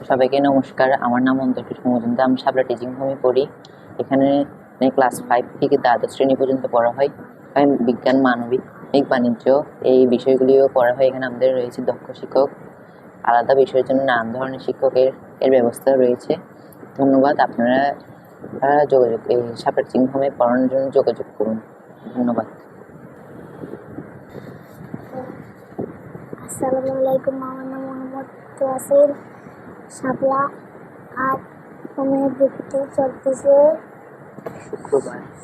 সবাইকে নমস্কার। আমার নাম অন্তর্কৃষ্ণ মজুমদার। আমি শাপলা টিচিং হোমে পড়ি। এখানে ক্লাস 5 থেকে দ্বাদশ শ্রেণী পর্যন্ত পড়া হয়। বিজ্ঞান, মানবিক, বাণিজ্য এই বিষয়গুলিও পড়া হয়। এখানে আমাদের রয়েছে দক্ষ শিক্ষক। আলাদা বিষয়ের জন্য নানান ধরনের শিক্ষকের ব্যবস্থা রয়েছে। ধন্যবাদ। আপনারা যোগাযোগ এই শাপলা টিচিং হোমে পড়ানোর জন্য যোগাযোগ করুন। ধন্যবাদ। আসসালামু আলাইকুম। আমার নাম মোহাম্মদ তোয়াসির। শাপলা 8 হোমে ভর্তি চলতেছে।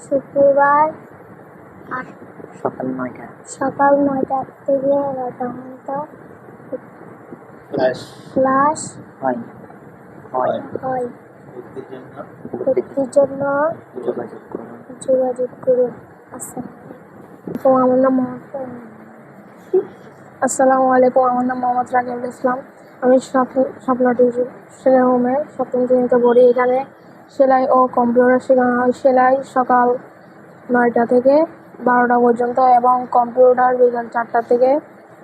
শুক্রবার সকাল 9টা থেকে 11টা পর্যন্ত ক্লাস হয়। ভর্তির জন্য যোগাযোগ করুন। আসসালামু আলাইকুম। আমার নাম মোহাম্মদ রাকিবুল ইসলাম। আমি শাপলা টিচিং হোমে 7ম শ্রেণীতে পড়ি। এখানে সেলাই ও কম্পিউটার শেখানো হয়। সেলাই সকাল 9টা থেকে 12টা পর্যন্ত এবং কম্পিউটার বিকাল 4টা থেকে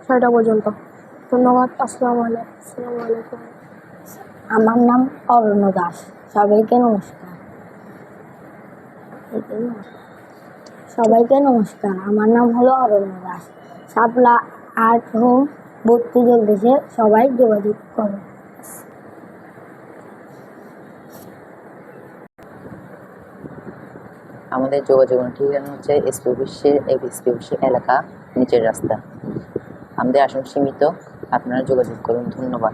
6টা পর্যন্ত। ধন্যবাদ। আসসালামু আলাইকুম। আমার নাম অরণ্য দাস। সবাইকে নমস্কার। আমার নাম হলো অরণ্য দাস। শাপলা 8 হোম ভর্তি চলতেছে। সবাই যোগাযোগ করো। আমাদের যোগাযোগের ঠিকানা হচ্ছে এসপি অফিসের এলাকা, নিচের রাস্তা। আমাদের আসন সীমিত, আপনারা যোগাযোগ করুন। ধন্যবাদ।